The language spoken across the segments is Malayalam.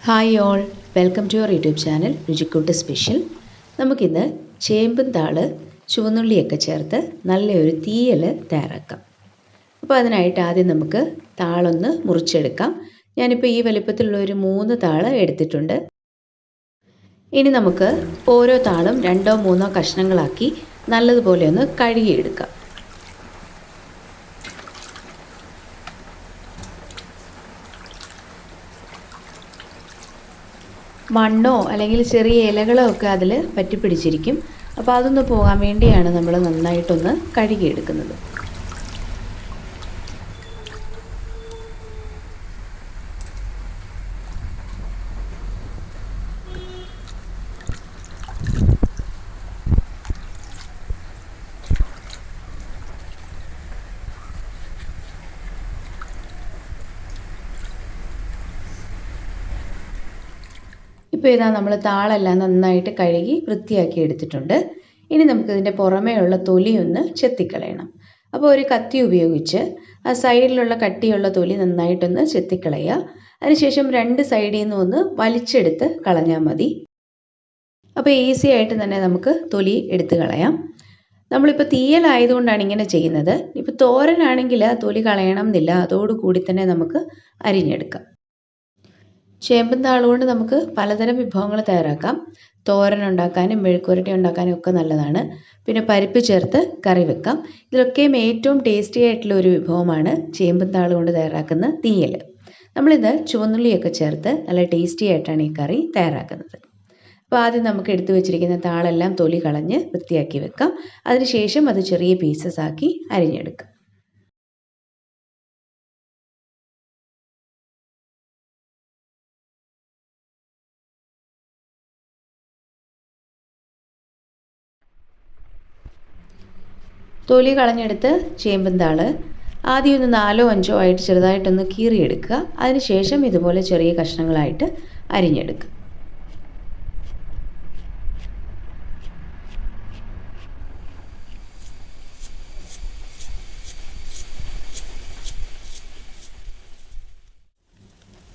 Hi all, welcome to your YouTube channel Ruchikoottu special. നമുക്കിന്ന് ചേമ്പും താള് ചുവന്നുള്ളിയൊക്കെ ചേർത്ത് നല്ലൊരു തീയൽ തയ്യാറാക്കാം. അപ്പോൾ അതിനായിട്ട് ആദ്യം നമുക്ക് താളൊന്ന് മുറിച്ചെടുക്കാം. ഞാനിപ്പോൾ ഈ വലിപ്പത്തിലുള്ള ഒരു 3 താള് എടുത്തിട്ടുണ്ട്. ഇനി നമുക്ക് ഓരോ താളും 2 3 കഷ്ണങ്ങളാക്കി നല്ലതുപോലെ ഒന്ന് കഴുകിയെടുക്കാം. മണ്ണോ അല്ലെങ്കിൽ ചെറിയ ഇലകളോ ഒക്കെ അതിൽ പറ്റിപ്പിടിച്ചിരിക്കും. അപ്പോൾ അതൊന്ന് പോകാൻ വേണ്ടിയാണ് നമ്മൾ നന്നായിട്ടൊന്ന് കഴുകിയെടുക്കുന്നത്. ഇപ്പോൾ ഇതാ നമ്മൾ താളെല്ലാം നന്നായിട്ട് കഴുകി വൃത്തിയാക്കി എടുത്തിട്ടുണ്ട്. ഇനി നമുക്കിതിൻ്റെ പുറമേ ഉള്ള തൊലി ഒന്ന് ചെത്തിക്കളയണം. അപ്പോൾ ഒരു കത്തി ഉപയോഗിച്ച് ആ സൈഡിലുള്ള കട്ടിയുള്ള തൊലി നന്നായിട്ടൊന്ന് ചെത്തിക്കളയുക. അതിനുശേഷം 2 സൈഡിൽ നിന്നും ഒന്ന് വലിച്ചെടുത്ത് കളഞ്ഞാൽ മതി. അപ്പോൾ ഈസി ആയിട്ട് തന്നെ നമുക്ക് തൊലി എടുത്ത് കളയാം. നമ്മളിപ്പോൾ തീയലായതുകൊണ്ടാണ് ഇങ്ങനെ ചെയ്യുന്നത്. ഇപ്പോൾ തോരനാണെങ്കിൽ തൊലി കളയണം എന്നില്ല, അതോടുകൂടി തന്നെ നമുക്ക് അരിഞ്ഞെടുക്കാം. ചേമ്പും താളും കൊണ്ട് നമുക്ക് പലതരം വിഭവങ്ങൾ തയ്യാറാക്കാം. തോരൻ ഉണ്ടാക്കാനും മെഴുക്കുവരട്ടി ഉണ്ടാക്കാനും ഒക്കെ നല്ലതാണ്. പിന്നെ പരിപ്പ് ചേർത്ത് കറി വെക്കാം. ഇതിലൊക്കെയും ഏറ്റവും ടേസ്റ്റി ആയിട്ടുള്ള ഒരു വിഭവമാണ് ചേമ്പും താളും കൊണ്ട് തയ്യാറാക്കുന്ന തീയൽ. നമ്മളിത് ചുവന്നുള്ളിയൊക്കെ ചേർത്ത് നല്ല ടേസ്റ്റി ആയിട്ടാണ് ഈ കറി തയ്യാറാക്കുന്നത്. അപ്പോൾ ആദ്യം നമുക്ക് എടുത്തു വെച്ചിരിക്കുന്ന താളെല്ലാം തൊലി കളഞ്ഞ് വൃത്തിയാക്കി വെക്കാം. അതിനുശേഷം അത് ചെറിയ പീസസ് ആക്കി അരിഞ്ഞെടുക്കാം. തൊലി കളഞ്ഞെടുത്ത് ചേമ്പും താള് ആദ്യം ഒന്ന് 4 5 ആയിട്ട് ചെറുതായിട്ടൊന്ന് കീറിയെടുക്കുക. അതിനുശേഷം ഇതുപോലെ ചെറിയ കഷ്ണങ്ങളായിട്ട് അരിഞ്ഞെടുക്കുക.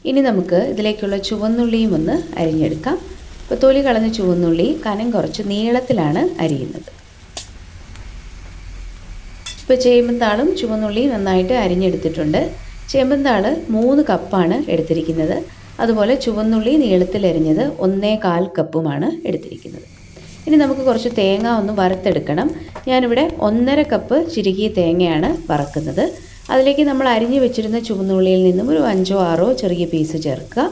ഇനി നമുക്ക് ഇതിലേക്കുള്ള ചുവന്നുള്ളിയും ഒന്ന് അരിഞ്ഞെടുക്കാം. ഇപ്പോൾ തൊലി കളഞ്ഞ ചുവന്നുള്ളി കനം കുറച്ച് നീളത്തിലാണ് അരിയുന്നത്. ഇപ്പോൾ ചേമ്പും താളും ചുവന്നുള്ളിയും നന്നായിട്ട് അരിഞ്ഞെടുത്തിട്ടുണ്ട്. ചേമ്പും താള് 3 കപ്പാണ് എടുത്തിരിക്കുന്നത്. അതുപോലെ ചുവന്നുള്ളി നീളത്തിൽ അരിഞ്ഞത് 1/4 കപ്പുമാണ് എടുത്തിരിക്കുന്നത്. ഇനി നമുക്ക് കുറച്ച് തേങ്ങ ഒന്ന് വറുത്തെടുക്കണം. ഞാനിവിടെ 1.5 കപ്പ് ചിരുകിയ തേങ്ങയാണ് വറക്കുന്നത്. അതിലേക്ക് നമ്മൾ അരിഞ്ഞു വെച്ചിരുന്ന ചുവന്നുള്ളിയിൽ നിന്നും ഒരു 5 6 ചെറിയ പീസ് ചേർക്കുക.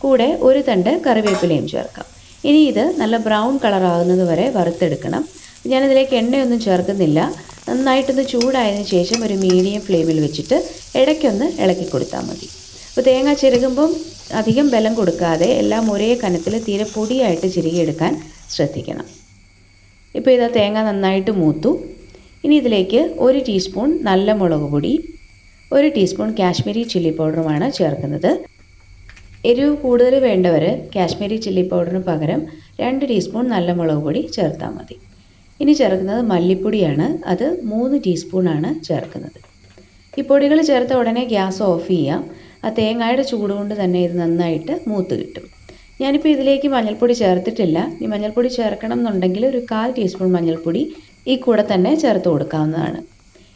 കൂടെ ഒരു തണ്ട് കറിവേപ്പിലയും ചേർക്കാം. ഇനി ഇത് നല്ല ബ്രൗൺ കളറാകുന്നത് വരെ വറുത്തെടുക്കണം. ഞാനിതിലേക്ക് എണ്ണയൊന്നും ചേർക്കുന്നില്ല. നന്നായിട്ടൊന്ന് ചൂടായതിനു ശേഷം ഒരു മീഡിയം ഫ്ലെയിമിൽ വെച്ചിട്ട് ഇടയ്ക്കൊന്ന് ഇളക്കി കൊടുത്താൽ മതി. അപ്പോൾ തേങ്ങ ചിരകുമ്പം അധികം ബലം കൊടുക്കാതെ എല്ലാം ഒരേ കനത്തിൽ തീരെ പൊടിയായിട്ട് ചിരുകിയെടുക്കാൻ ശ്രദ്ധിക്കണം. ഇപ്പോൾ ഇതാ തേങ്ങ നന്നായിട്ട് മൂത്തു. ഇനി ഇതിലേക്ക് 1 ടീസ്പൂൺ നല്ല മുളക് പൊടി, 1 ടീസ്പൂൺ കാശ്മീരി ചില്ലി പൗഡറുമാണ് ചേർക്കുന്നത്. എരിവ് കൂടുതൽ വേണ്ടവർ കാശ്മീരി ചില്ലി പൗഡറിന് പകരം 2 ടീസ്പൂൺ നല്ല മുളക് പൊടി ചേർത്താൽ മതി. ഇനി ചേർക്കുന്നത് മല്ലിപ്പൊടിയാണ്. അത് 3 ടീസ്പൂണാണ് ചേർക്കുന്നത്. ഈ പൊടികൾ ചേർത്ത ഉടനെ ഗ്യാസ് ഓഫ് ചെയ്യാം. ആ തേങ്ങയുടെ ചൂട് കൊണ്ട് തന്നെ ഇത് നന്നായിട്ട് മൂത്ത് കിട്ടും. ഞാനിപ്പോൾ ഇതിലേക്ക് മഞ്ഞൾപ്പൊടി ചേർത്തിട്ടില്ല. ഈ മഞ്ഞൾപ്പൊടി ചേർക്കണം എന്നുണ്ടെങ്കിൽ ഒരു 1/4 ടീസ്പൂൺ മഞ്ഞൾപ്പൊടി ഈ കൂടെ തന്നെ ചേർത്ത് കൊടുക്കാവുന്നതാണ്.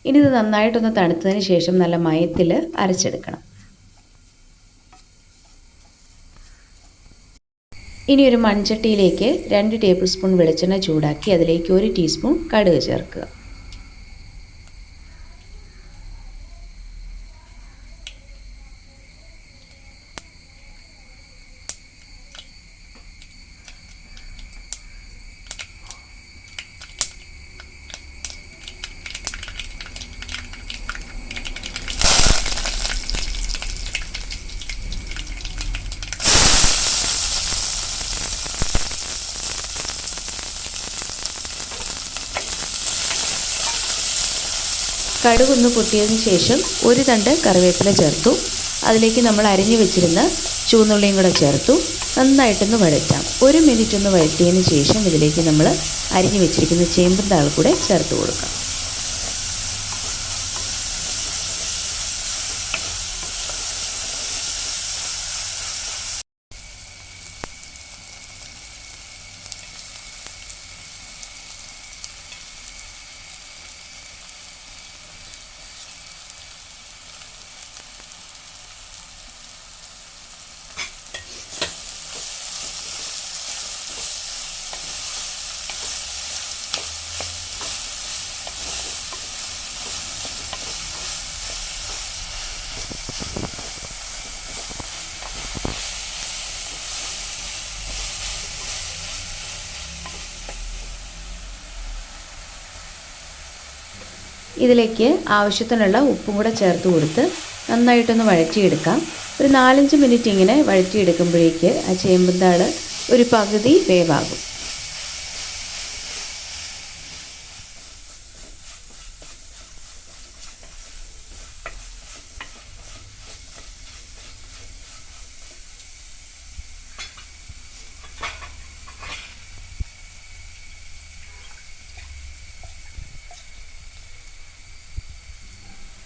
ഇനി ഇത് നന്നായിട്ടൊന്ന് തണുത്തതിന് ശേഷം നല്ല മയത്തിൽ അരച്ചെടുക്കണം. ഇനി ഒരു മൺചട്ടിയിലേക്ക് 2 ടേബിൾ സ്പൂൺ വെളിച്ചെണ്ണ ചൂടാക്കി അതിലേക്ക് 1 ടീസ്പൂൺ കടുക് ചേർക്കുക. കടുകൊന്ന് പൊട്ടിയതിന് ശേഷം ഒരു തണ്ട് കറിവേപ്പില ചേർത്തു. അതിലേക്ക് നമ്മൾ അരിഞ്ഞു വെച്ചിരുന്ന ചുവന്നുള്ളിയും കൂടെ ചേർത്തു. നന്നായിട്ടൊന്ന് വഴറ്റാം. 1 മിനിറ്റ് ഒന്ന് വഴറ്റിയതിന് ശേഷം ഇതിലേക്ക് നമ്മൾ അരിഞ്ഞു വെച്ചിരിക്കുന്ന ചേമ്പും താളും കൂടെ ചേർത്ത് കൊടുക്കാം. ഇതിലേക്ക് ആവശ്യത്തിനുള്ള ഉപ്പും കൂടെ ചേർത്ത് കൊടുത്ത് നന്നായിട്ടൊന്ന് വഴറ്റിയെടുക്കാം. ഒരു 4-5 മിനിറ്റ് ഇങ്ങനെ വഴറ്റിയെടുക്കുമ്പോഴേക്ക് ആ ചേമ്പും താള് ഒരു പകുതി വേവാകും.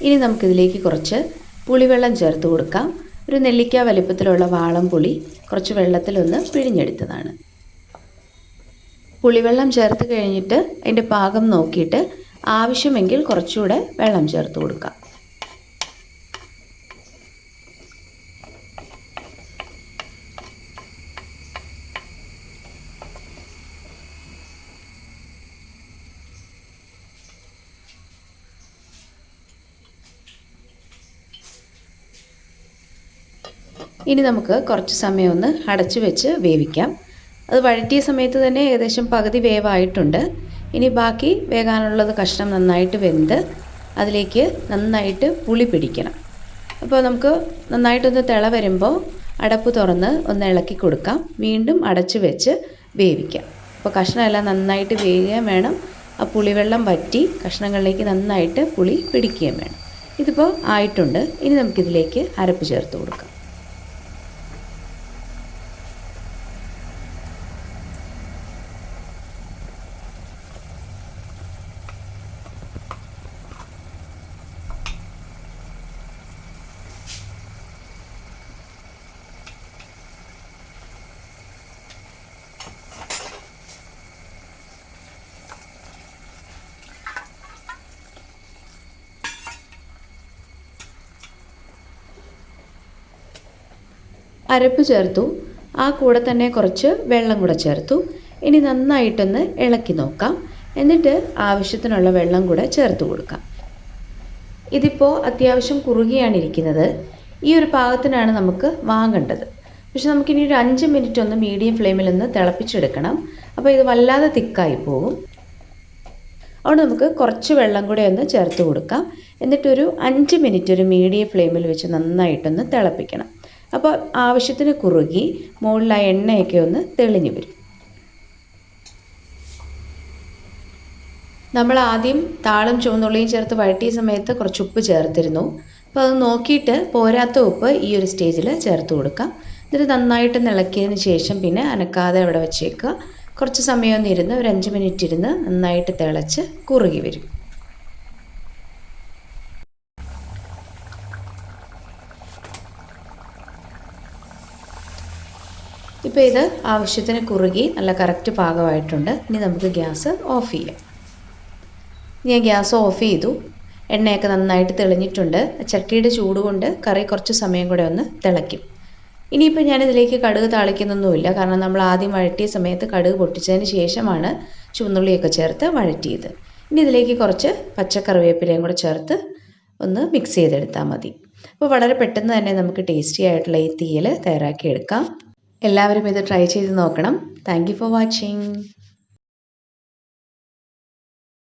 ഇനി നമുക്കിതിലേക്ക് കുറച്ച് പുളിവെള്ളം ചേർത്ത് കൊടുക്കാം. ഒരു നെല്ലിക്ക വലിപ്പത്തിലുള്ള വാളം പുളി കുറച്ച് വെള്ളത്തിലൊന്ന് പിഴിഞ്ഞെടുത്തതാണ്. പുളിവെള്ളം ചേർത്ത് കഴിഞ്ഞിട്ട് അതിൻ്റെ പാകം നോക്കിയിട്ട് ആവശ്യമെങ്കിൽ കുറച്ചുകൂടെ വെള്ളം ചേർത്ത് കൊടുക്കാം. ഇനി നമുക്ക് കുറച്ച് സമയം ഒന്ന് അടച്ചു വെച്ച് വേവിക്കാം. അത് വഴറ്റിയ സമയത്ത് തന്നെ ഏകദേശം പകുതി വേവായിട്ടുണ്ട്. ഇനി ബാക്കി വേകാനുള്ളത് കഷ്ണം നന്നായിട്ട് വെന്ത് അതിലേക്ക് നന്നായിട്ട് പുളി പിടിക്കണം. അപ്പോൾ നമുക്ക് നന്നായിട്ടൊന്ന് തിള വരുമ്പോൾ അടപ്പ് തുറന്ന് ഒന്ന് ഇളക്കി കൊടുക്കാം. വീണ്ടും അടച്ചു വെച്ച് വേവിക്കാം. അപ്പോൾ കഷ്ണമെല്ലാം നന്നായിട്ട് വേകുകയും വേണം, ആ പുളിവെള്ളം വറ്റി കഷ്ണങ്ങളിലേക്ക് നന്നായിട്ട് പുളി പിടിക്കുകയും വേണം. ഇതിപ്പോൾ ആയിട്ടുണ്ട്. ഇനി നമുക്കിതിലേക്ക് അരപ്പ് ചേർത്ത് കൊടുക്കാം. അരപ്പ് ചേർത്തു, ആ കൂടെ തന്നെ കുറച്ച് വെള്ളം കൂടെ ചേർത്തു. ഇനി നന്നായിട്ടൊന്ന് ഇളക്കി നോക്കാം. എന്നിട്ട് ആവശ്യത്തിനുള്ള വെള്ളം കൂടെ ചേർത്ത് കൊടുക്കാം. ഇതിപ്പോൾ അത്യാവശ്യം കുറുകിയാണ് ഇരിക്കുന്നത്. ഈ ഒരു പാകത്തിനാണ് നമുക്ക് വാങ്ങേണ്ടത്. പക്ഷെ നമുക്കിനി ഒരു 5 മിനിറ്റ് ഒന്ന് മീഡിയം ഫ്ലെയിമിൽ ഒന്ന് തിളപ്പിച്ചെടുക്കണം. അപ്പോൾ ഇത് വല്ലാതെ തിക്കായി പോകും. അതുകൊണ്ട് നമുക്ക് കുറച്ച് വെള്ളം കൂടെ ഒന്ന് ചേർത്ത് കൊടുക്കാം. എന്നിട്ടൊരു 5 മിനിറ്റ് ഒരു മീഡിയം ഫ്ലെയിമിൽ വെച്ച് നന്നായിട്ടൊന്ന് തിളപ്പിക്കണം. അപ്പോൾ ആവശ്യത്തിന് കുറുകി മുകളിൽ ആ എണ്ണയൊക്കെ ഒന്ന് തെളിഞ്ഞു വരും. നമ്മൾ ആദ്യം താളും ചുവന്നുള്ളിയും ചേർത്ത് വഴറ്റിയ സമയത്ത് കുറച്ച് ഉപ്പ് ചേർത്തിരുന്നു. അപ്പോൾ അത് നോക്കിയിട്ട് പോരാത്ത ഉപ്പ് ഈ ഒരു സ്റ്റേജിൽ ചേർത്ത് കൊടുക്കാം. എന്നിട്ട് നന്നായിട്ട് ഇളക്കിയതിന് ശേഷം പിന്നെ അനക്കാതെ അവിടെ വെച്ചേക്കുക. കുറച്ച് സമയം ഒന്ന് ഇരുന്ന് ഒരു 5 മിനിറ്റ് ഇരുന്ന് നന്നായിട്ട് തിളച്ച് കുറുകി വരും. ഇപ്പോൾ ഇത് ആവശ്യത്തിന് കുറുകി നല്ല കറക്റ്റ് പാകമായിട്ടുണ്ട്. ഇനി നമുക്ക് ഗ്യാസ് ഓഫ് ചെയ്യാം. ഞാൻ ഗ്യാസ് ഓഫ് ചെയ്തു. എണ്ണയൊക്കെ നന്നായിട്ട് തെളിഞ്ഞിട്ടുണ്ട്. ചട്ടിയുടെ ചൂട് കൊണ്ട് കറി കുറച്ച് സമയം കൂടെ ഒന്ന് തിളയ്ക്കും. ഇനിയിപ്പോൾ ഞാനിതിലേക്ക് കടുക് താളിക്കുന്നൊന്നുമില്ല. കാരണം നമ്മൾ ആദ്യം വഴറ്റിയ സമയത്ത് കടുക് പൊട്ടിച്ചതിന് ശേഷമാണ് ചുവന്നുള്ളിയൊക്കെ ചേർത്ത് വഴറ്റിയത്. ഇനി ഇതിലേക്ക് കുറച്ച് പച്ചക്കറിവേപ്പിലയും കൂടെ ചേർത്ത് ഒന്ന് മിക്സ് ചെയ്തെടുത്താൽ മതി. അപ്പോൾ വളരെ പെട്ടെന്ന് തന്നെ നമുക്ക് ടേസ്റ്റി ആയിട്ടുള്ള ഈ തീയൽ തയ്യാറാക്കിയെടുക്കാം. എല്ലാവരും ഇത് ട്രൈ ചെയ്ത് നോക്കണം. Thank you for watching.